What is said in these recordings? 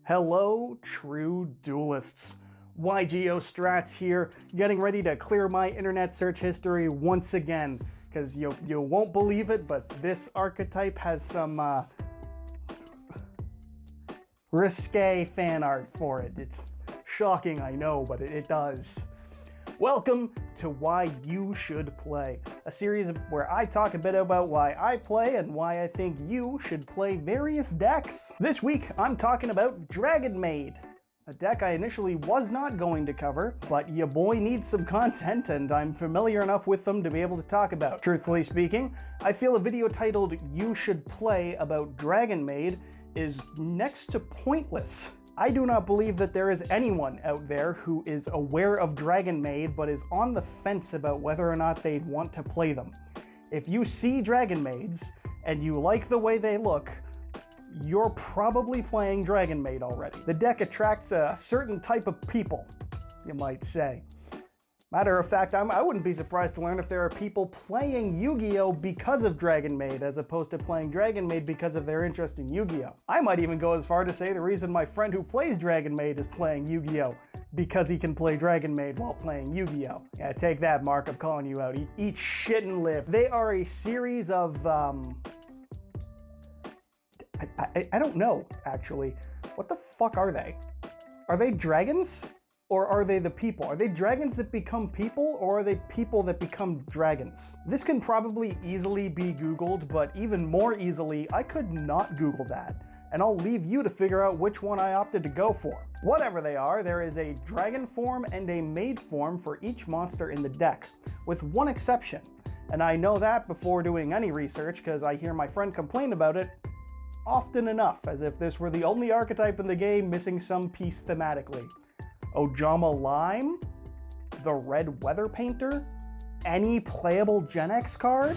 Hello, true duelists. YGO Strats here, getting ready to clear my internet search history once again, because you won't believe it, but this archetype has some risque fan art for it. It's shocking, I know, but it does. Welcome to Why You Should Play, a series where I talk a bit about why I play and why I think you should play various decks. This week, I'm talking about Dragonmaid, a deck I initially was not going to cover, but ya boy needs some content and I'm familiar enough with them to be able to talk about. Truthfully speaking, I feel a video titled You Should Play about Dragonmaid is next to pointless. I do not believe that there is anyone out there who is aware of Dragonmaid but is on the fence about whether or not they'd want to play them. If you see Dragonmaids and you like the way they look, you're probably playing Dragonmaid already. The deck attracts a certain type of people, you might say. Matter of fact, I wouldn't be surprised to learn if there are people playing Yu-Gi-Oh! Because of Dragonmaid, as opposed to playing Dragonmaid because of their interest in Yu-Gi-Oh! I might even go as far to say the reason my friend who plays Dragonmaid is playing Yu-Gi-Oh! Because he can play Dragonmaid while playing Yu-Gi-Oh! Yeah, take that, Mark, I'm calling you out. Eat shit and live. They are a series of, I don't know, actually. What the fuck are they? Are they dragons? Or are they the people? Are they dragons that become people, or are they people that become dragons? This can probably easily be Googled, but even more easily, I could not Google that. And I'll leave you to figure out which one I opted to go for. Whatever they are, there is a dragon form and a maid form for each monster in the deck, with one exception. And I know that before doing any research, because I hear my friend complain about it often enough, as if this were the only archetype in the game missing some piece thematically. Ojama Lime? The Red Weather Painter? Any playable Gen X card?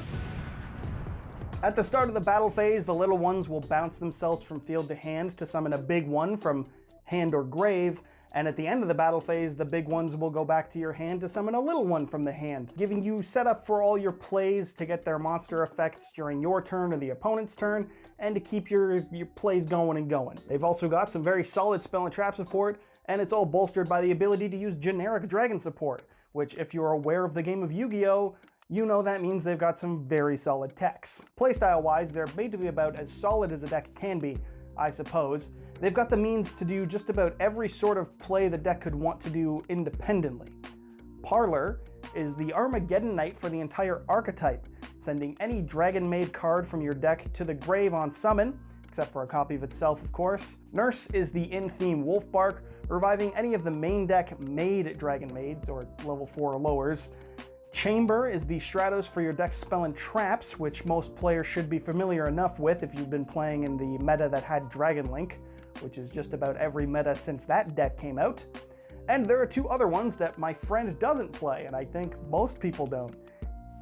At the start of the battle phase, the little ones will bounce themselves from field to hand to summon a big one from hand or grave, and at the end of the battle phase, the big ones will go back to your hand to summon a little one from the hand, giving you setup for all your plays to get their monster effects during your turn or the opponent's turn, and to keep your plays going and going. They've also got some very solid spell and trap support, and it's all bolstered by the ability to use generic dragon support, which if you're aware of the game of Yu-Gi-Oh!, you know that means they've got some very solid techs. Playstyle-wise, they're made to be about as solid as a deck can be, I suppose. They've got the means to do just about every sort of play the deck could want to do independently. Parlor is the Armageddon Knight for the entire archetype, sending any Dragonmaid card from your deck to the grave on summon, except for a copy of itself, of course. Nurse is the in-theme Wolfbark, reviving any of the main deck Maid Dragonmaids, or level 4 or lowers. Chamber is the Stratos for your deck's spell and traps, which most players should be familiar enough with if you've been playing in the meta that had Dragon Link, which is just about every meta since that deck came out. And there are two other ones that my friend doesn't play, and I think most people don't.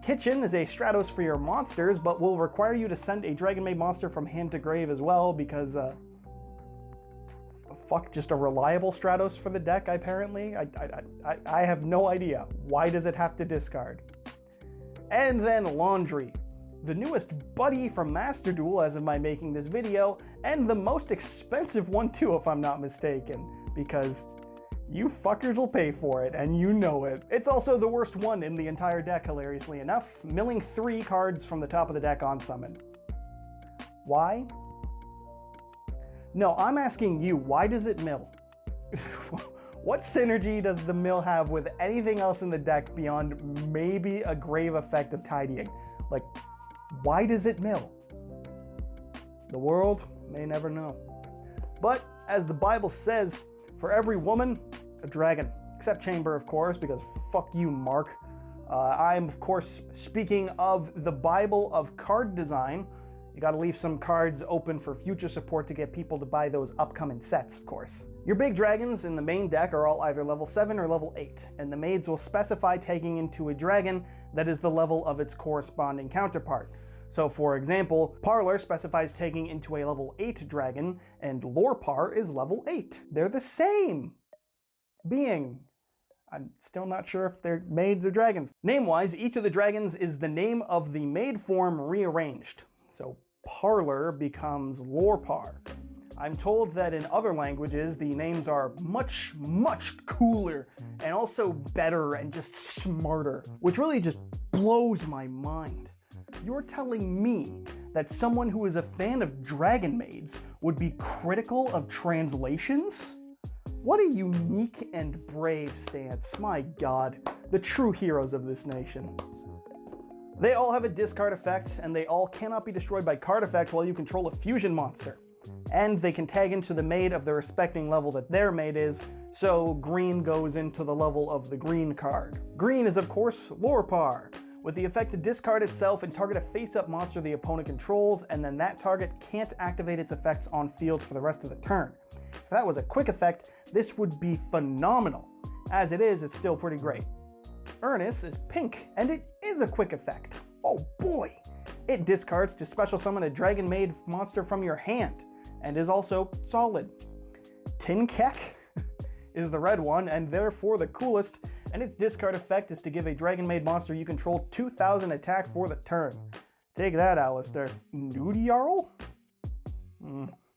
Kitchen is a Stratos for your monsters, but will require you to send a Dragonmaid monster from hand to grave as well, because, fuck, just a reliable Stratos for the deck, apparently? I have no idea. Why does it have to discard? And then Laundry, the newest buddy from Master Duel as of my making this video, and the most expensive one too, if I'm not mistaken, because you fuckers will pay for it, and you know it. It's also the worst one in the entire deck, hilariously enough, milling 3 cards from the top of the deck on summon. Why? No, I'm asking you, why does it mill? What synergy does the mill have with anything else in the deck beyond maybe a grave effect of tidying? Like, why does it mill? The world may never know. But, as the Bible says, for every woman, a dragon. Except Chamber, of course, because fuck you, Mark. I'm, of course, speaking of the Bible of card design. You gotta leave some cards open for future support to get people to buy those upcoming sets, of course. Your big dragons in the main deck are all either level 7 or level 8, and the maids will specify taking into a dragon that is the level of its corresponding counterpart. So for example, Parlor specifies taking into a level 8 dragon, and Lorpar is level 8. They're the same being. I'm still not sure if they're maids or dragons. Name-wise, each of the dragons is the name of the maid form rearranged. So Parlor becomes Lorpar. I'm told that in other languages, the names are much, much cooler and also better and just smarter, which really just blows my mind. You're telling me that someone who is a fan of Dragonmaids would be critical of translations? What a unique and brave stance, my god, the true heroes of this nation. They all have a discard effect, and they all cannot be destroyed by card effect while you control a fusion monster. And they can tag into the Maid of the respecting level that their Maid is, so green goes into the level of the green card. Green is of course Lorpar, with the effect to discard itself and target a face-up monster the opponent controls, and then that target can't activate its effects on field for the rest of the turn. If that was a quick effect, this would be phenomenal. As it is, it's still pretty great. Ernest is pink, and it is a quick effect. Oh boy! It discards to special summon a Dragonmaid monster from your hand, and is also solid. Tinkek is the red one, and therefore the coolest, and its discard effect is to give a Dragonmaid monster you control 2,000 attack for the turn. Take that, Alistair. Nudiarl?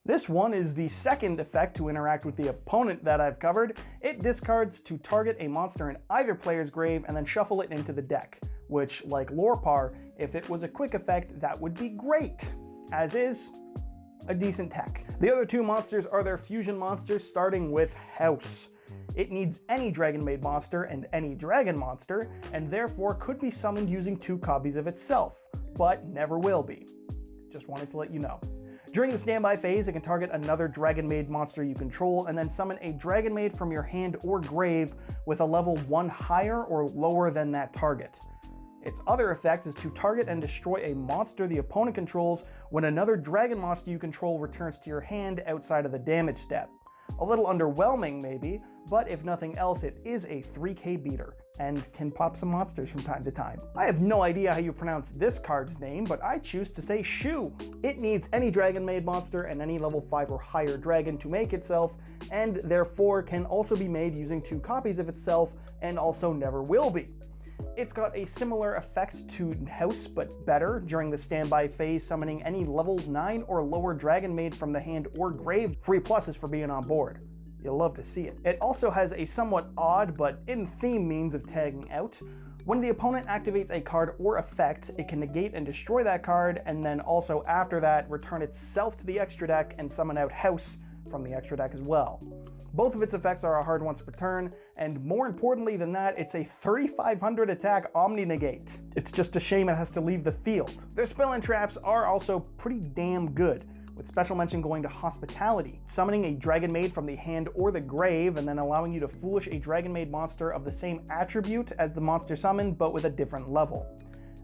This one is the second effect to interact with the opponent that I've covered. It discards to target a monster in either player's grave and then shuffle it into the deck, which, like Lorpar, if it was a quick effect, that would be great. As is, a decent tech. The other two monsters are their fusion monsters, starting with House. It needs any Dragonmaid monster and any dragon monster, and therefore could be summoned using 2 copies of itself, but never will be. Just wanted to let you know. During the standby phase, it can target another Dragonmaid monster you control, and then summon a Dragonmaid from your hand or grave with a level 1 higher or lower than that target. Its other effect is to target and destroy a monster the opponent controls when another dragon monster you control returns to your hand outside of the damage step. A little underwhelming maybe, but if nothing else, it is a 3k beater and can pop some monsters from time to time. I have no idea how you pronounce this card's name, but I choose to say Shu. It needs any Dragonmaid monster and any level 5 or higher dragon to make itself, and therefore can also be made using 2 copies of itself, and also never will be. It's got a similar effect to House, but better during the standby phase, summoning any level 9 or lower Dragonmaid from the hand or grave. Free pluses for being on board. You'll love to see it. It also has a somewhat odd but in-theme means of tagging out. When the opponent activates a card or effect, it can negate and destroy that card, and then also after that, return itself to the extra deck and summon out House from the extra deck as well. Both of its effects are a hard once per turn, and more importantly than that, it's a 3,500 attack Omni-Negate. It's just a shame it has to leave the field. Their spell and traps are also pretty damn good, with special mention going to Hospitality, summoning a Dragonmaid from the hand or the grave, and then allowing you to foolish a Dragonmaid monster of the same attribute as the monster summoned, but with a different level.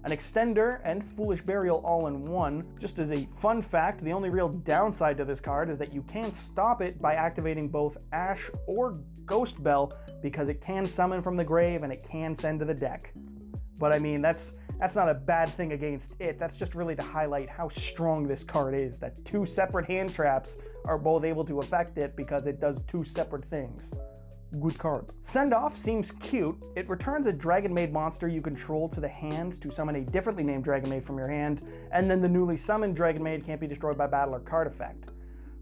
An Extender and Foolish Burial all in one. Just as a fun fact, the only real downside to this card is that you can stop it by activating both Ash or Ghost Bell, because it can summon from the grave and it can send to the deck. But I mean, that's not a bad thing against it, that's just really to highlight how strong this card is, that 2 separate hand traps are both able to affect it because it does 2 separate things. Good card. Send Off seems cute. It returns a Dragonmaid monster you control to the hand to summon a differently named Dragonmaid from your hand, and then the newly summoned Dragonmaid can't be destroyed by battle or card effect.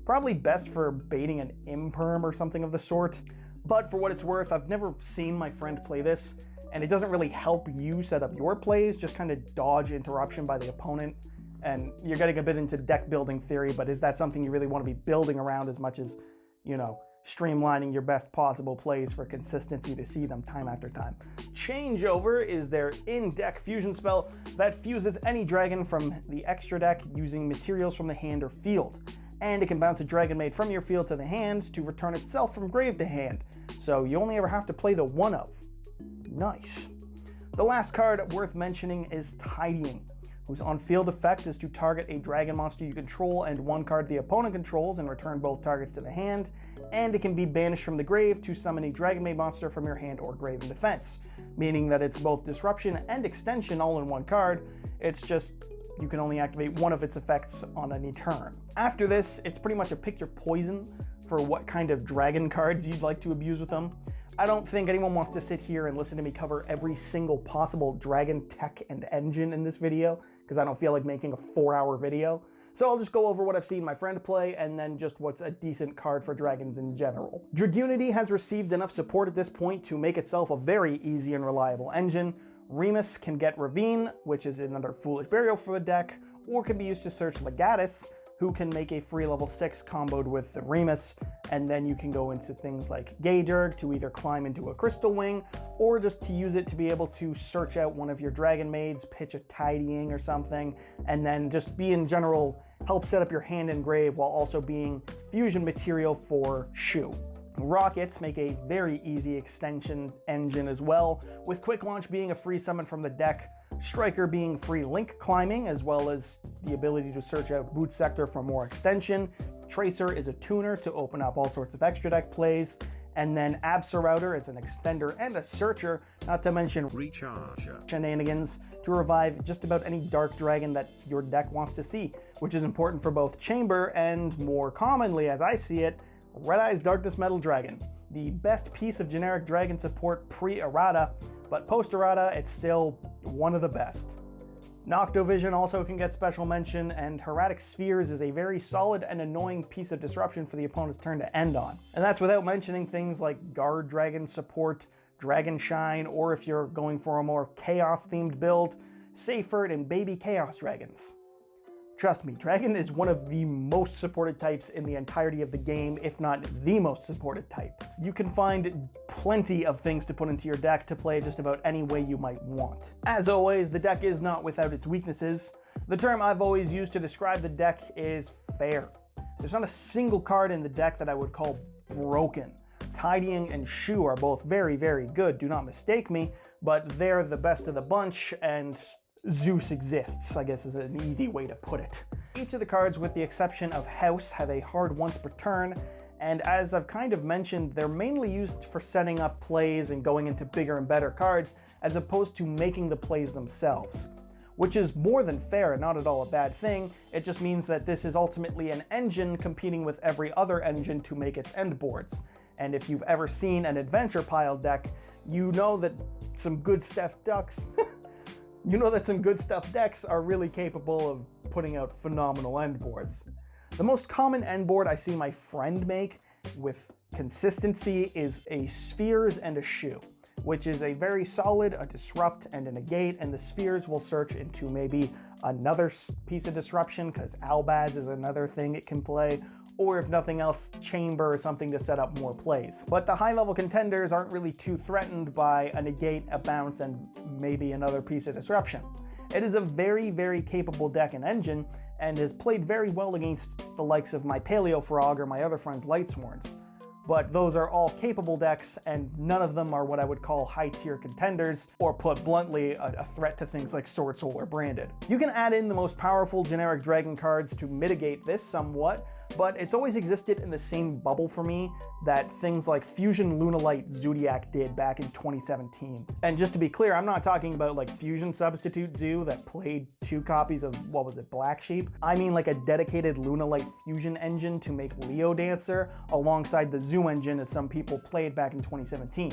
Probably best for baiting an Imperm or something of the sort, but for what it's worth, I've never seen my friend play this, and it doesn't really help you set up your plays, just kind of dodge interruption by the opponent, and you're getting a bit into deck building theory, but is that something you really want to be building around as much as, you know, streamlining your best possible plays for consistency to see them time after time? Changeover is their in-deck fusion spell that fuses any dragon from the extra deck using materials from the hand or field. And it can bounce a Dragonmaid from your field to the hand to return itself from grave to hand, so you only ever have to play the one of. Nice. The last card worth mentioning is Tidying, whose on-field effect is to target a dragon monster you control and 1 card the opponent controls and return both targets to the hand, and it can be banished from the grave to summon a Dragonmaid monster from your hand or grave in defense, meaning that it's both disruption and extension all in 1 card. It's just you can only activate 1 of its effects on any turn. After this, it's pretty much a pick your poison for what kind of dragon cards you'd like to abuse with them. I don't think anyone wants to sit here and listen to me cover every single possible dragon tech and engine in this video, because I don't feel like making a 4-hour video. So I'll just go over what I've seen my friend play, and then just what's a decent card for dragons in general. Dragunity has received enough support at this point to make itself a very easy and reliable engine. Remus can get Ravine, which is another Foolish Burial for the deck, or can be used to search Legatus, who can make a free level 6 comboed with the Remus, and then you can go into things like Gauger to either climb into a Crystal Wing, or just to use it to be able to search out one of your Dragonmaids, pitch a Tidying or something, and then just be in general, help set up your hand in grave while also being fusion material for Shu. Rockets make a very easy extension engine as well, with Quick Launch being a free summon from the deck, Striker being free link climbing, as well as the ability to search out Boot Sector for more extension. Tracer is a tuner to open up all sorts of extra deck plays. And then Absorouter is an extender and a searcher, not to mention Recharger shenanigans to revive just about any dark dragon that your deck wants to see, which is important for both Chamber and, more commonly as I see it, Red Eye's Darkness Metal Dragon. The best piece of generic dragon support pre-errata, but post-errata, it's still one of the best. Noctovision also can get special mention, and Hieratic Spheres is a very solid and annoying piece of disruption for the opponent's turn to end on. And that's without mentioning things like Guard Dragon support, Dragon Shine, or if you're going for a more Chaos-themed build, Seyfert and Baby Chaos Dragons. Trust me, Dragon is one of the most supported types in the entirety of the game, if not the most supported type. You can find plenty of things to put into your deck to play just about any way you might want. As always, the deck is not without its weaknesses. The term I've always used to describe the deck is fair. There's not a single card in the deck that I would call broken. Tidying and Shu are both very, very good, do not mistake me, but they're the best of the bunch, and Zeus exists, I guess is an easy way to put it. Each of the cards, with the exception of House, have a hard once per turn, and as I've kind of mentioned, they're mainly used for setting up plays and going into bigger and better cards, as opposed to making the plays themselves. Which is more than fair and not at all a bad thing, it just means that this is ultimately an engine competing with every other engine to make its end boards. And if you've ever seen an adventure pile deck, you know that some good stuffed ducks you know that some good stuff decks are really capable of putting out phenomenal end boards. The most common end board I see my friend make with consistency is a Spheres and a Shu, which is a very solid, a Disrupt and a Negate, and the Spheres will search into maybe another piece of disruption, because Albaz is another thing it can play, or if nothing else, Chamber or something to set up more plays. But the high-level contenders aren't really too threatened by a Negate, a Bounce, and maybe another piece of disruption. It is a very, very capable deck and engine, and has played very well against the likes of my Paleo Frog or my other friend's Lightsworns. But those are all capable decks, and none of them are what I would call high-tier contenders, or put bluntly, a threat to things like Sword Soul or Branded. You can add in the most powerful generic dragon cards to mitigate this somewhat, but it's always existed in the same bubble for me that things like Fusion Lunalight Zodiac did back in 2017. And just to be clear, I'm not talking about like Fusion Substitute Zoo that played 2 copies of, what was it, Black Sheep? I mean like a dedicated Lunalight fusion engine to make Leo Dancer alongside the Zoo engine as some people played back in 2017.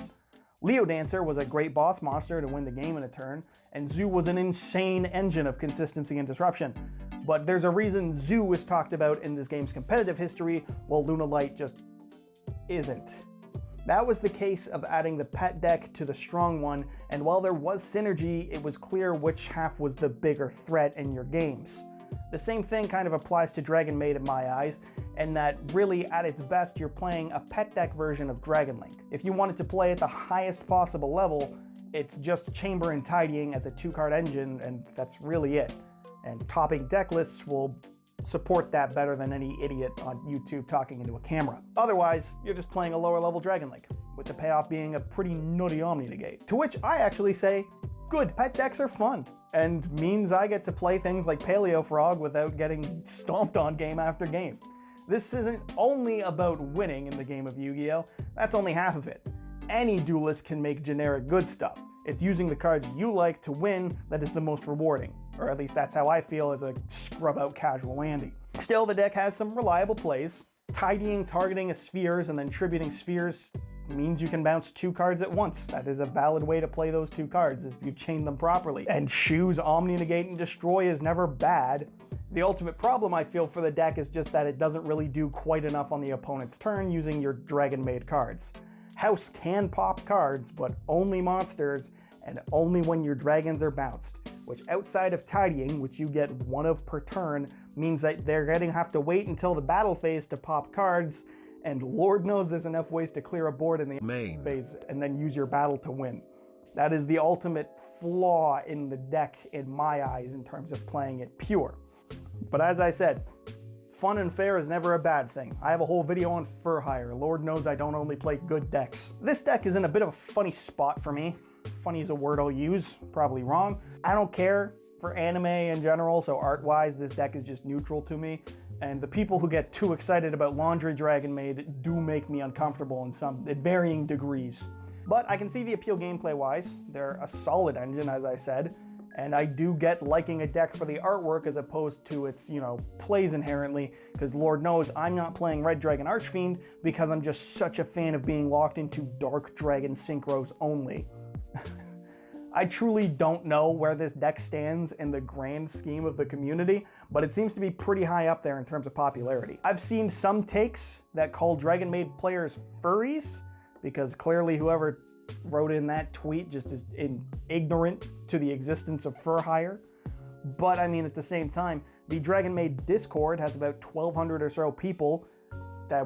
Leo Dancer was a great boss monster to win the game in a turn, and Zoo was an insane engine of consistency and disruption. But there's a reason Zoo is talked about in this game's competitive history, while Lunalight just isn't. That was the case of adding the pet deck to the strong one, and while there was synergy, it was clear which half was the bigger threat in your games. The same thing kind of applies to Dragonmaid in my eyes, and that really at its best you're playing a pet deck version of Dragon Link. If you wanted to play at the highest possible level, it's just Chamber and Tidying as a 2-card engine, and that's really it. And topping deck lists will support that better than any idiot on YouTube talking into a camera. Otherwise, you're just playing a lower level Dragon Link, with the payoff being a pretty nutty Omni Negate. To which I actually say, good, pet decks are fun, and means I get to play things like Paleo Frog without getting stomped on game after game. This isn't only about winning in the game of Yu-Gi-Oh! That's only half of it. Any duelist can make generic good stuff. It's using the cards you like to win that is the most rewarding. Or at least that's how I feel as a scrub-out casual Andy. Still, the deck has some reliable plays. Tidying, targeting a Spheres, and then tributing Spheres means you can bounce 2 cards at once. That is a valid way to play those 2 cards if you chain them properly. And Shu's Omni Negate and Destroy is never bad. The ultimate problem I feel for the deck is just that it doesn't really do quite enough on the opponent's turn using your Dragonmaid cards. House can pop cards, but only monsters, and only when your dragons are bounced, which outside of tidying, which you get 1 of per turn, means that they're going to have to wait until the battle phase to pop cards, and Lord knows there's enough ways to clear a board in the main phase and then use your battle to win. That is the ultimate flaw in the deck in my eyes in terms of playing it pure. But as I said, fun and fair is never a bad thing. I have a whole video on Fur Hire. Lord knows I don't only play good decks. This deck is in a bit of a funny spot for me. Funny is a word I'll use, probably wrong. I don't care for anime in general, so art-wise, this deck is just neutral to me. And the people who get too excited about Laundry Dragonmaid do make me uncomfortable at varying degrees. But I can see the appeal gameplay-wise. They're a solid engine, as I said. And I do get liking a deck for the artwork as opposed to its, plays inherently, because Lord knows I'm not playing Red Dragon Archfiend because I'm just such a fan of being locked into Dark Dragon Synchros only. I truly don't know where this deck stands in the grand scheme of the community, but it seems to be pretty high up there in terms of popularity. I've seen some takes that call Dragonmaid players furries, because clearly whoever wrote in that tweet just is ignorant to the existence of Fur Hire. But I mean, at the same time, the Dragonmaid Discord has about 1,200 or so people,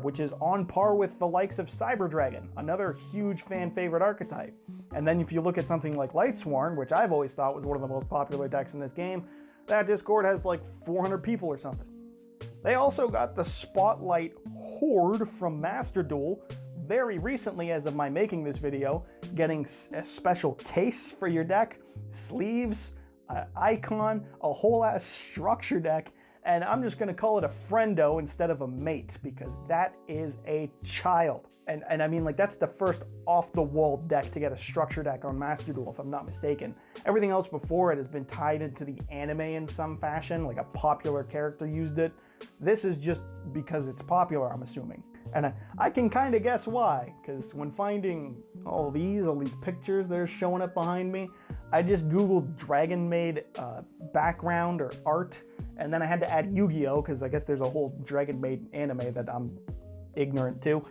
which is on par with the likes of Cyber Dragon, another huge fan favorite archetype. And then if you look at something like Lightsworn, which I've always thought was one of the most popular decks in this game, that Discord has like 400 people or something. They also got the Spotlight Horde from Master Duel very recently, as of my making this video, getting a special case for your deck, sleeves, an icon, a whole ass structure deck, and I'm just gonna call it a friendo instead of a mate, because that is a child. And I mean, like, that's the first off-the-wall deck to get a structure deck on Master Duel, if I'm not mistaken. Everything else before it has been tied into the anime in some fashion, like a popular character used it. This is just because it's popular, I'm assuming. And I can kind of guess why, because when finding all these pictures that are showing up behind me, I just Googled Dragonmaid background or art, and then I had to add Yu-Gi-Oh! Because I guess there's a whole Dragonmaid anime that I'm ignorant to.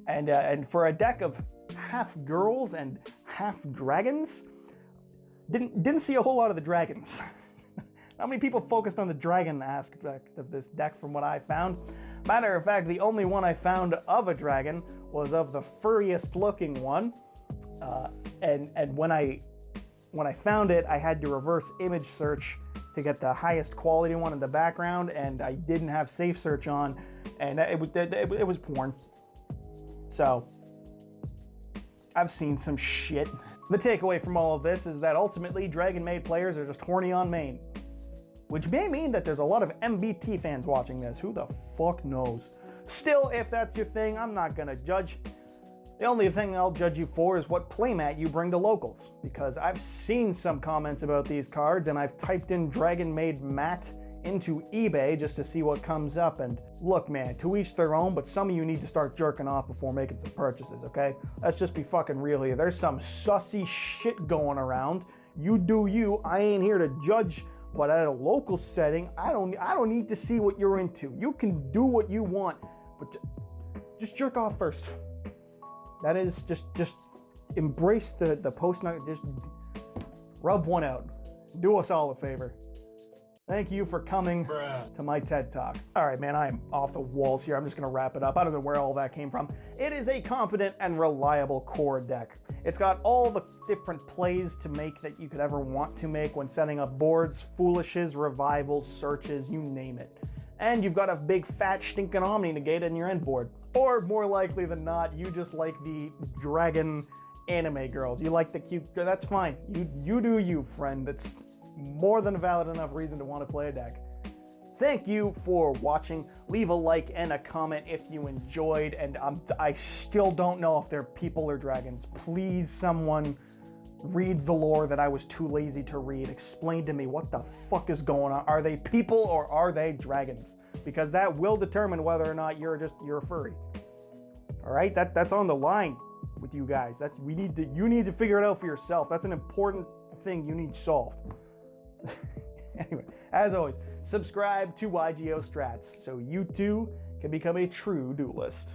And for a deck of half girls and half dragons, didn't see a whole lot of the dragons. How many people focused on the dragon aspect of this deck from what I found? Matter of fact, the only one I found of a dragon was of the furriest looking one. And when I found it, I had to reverse image search to get the highest quality one in the background, and I didn't have safe search on, and it was porn. So, I've seen some shit. The takeaway from all of this is that ultimately Dragonmaid players are just horny on main. Which may mean that there's a lot of MBT fans watching this. Who the fuck knows? Still, if that's your thing, I'm not gonna judge. The only thing I'll judge you for is what playmat you bring to locals. Because I've seen some comments about these cards, and I've typed in Dragonmaid mat into eBay just to see what comes up. And look, man, to each their own, but some of you need to start jerking off before making some purchases, okay? Let's just be fucking real here. There's some sussy shit going around. You do you. I ain't here to judge. But at a local setting, I don't need to see what you're into. You can do what you want, but just jerk off first. That is, just embrace the post-nut, just rub one out. Do us all a favor. Thank you for coming to my TED Talk. All right, man, I am off the walls here. I'm just gonna wrap it up. I don't know where all that came from. It is a competent and reliable core deck. It's got all the different plays to make that you could ever want to make when setting up boards, foolishes, revivals, searches, you name it. And you've got a big fat stinking Omni Negate in your end board. Or more likely than not, you just like the dragon anime girls. You like the cute, that's fine. You do you, friend. That's more than a valid enough reason to want to play a deck. Thank you for watching. Leave a like and a comment if you enjoyed, and I still don't know if they're people or dragons. Please, someone read the lore that I was too lazy to read. Explain to me what the fuck is going on. Are they people or are they dragons? Because that will determine whether or not you're a furry. All right, that's on the line with you guys. You need to figure it out for yourself. That's an important thing you need solved. Anyway, as always, Subscribe to YGO Strats so you too can become a true duelist.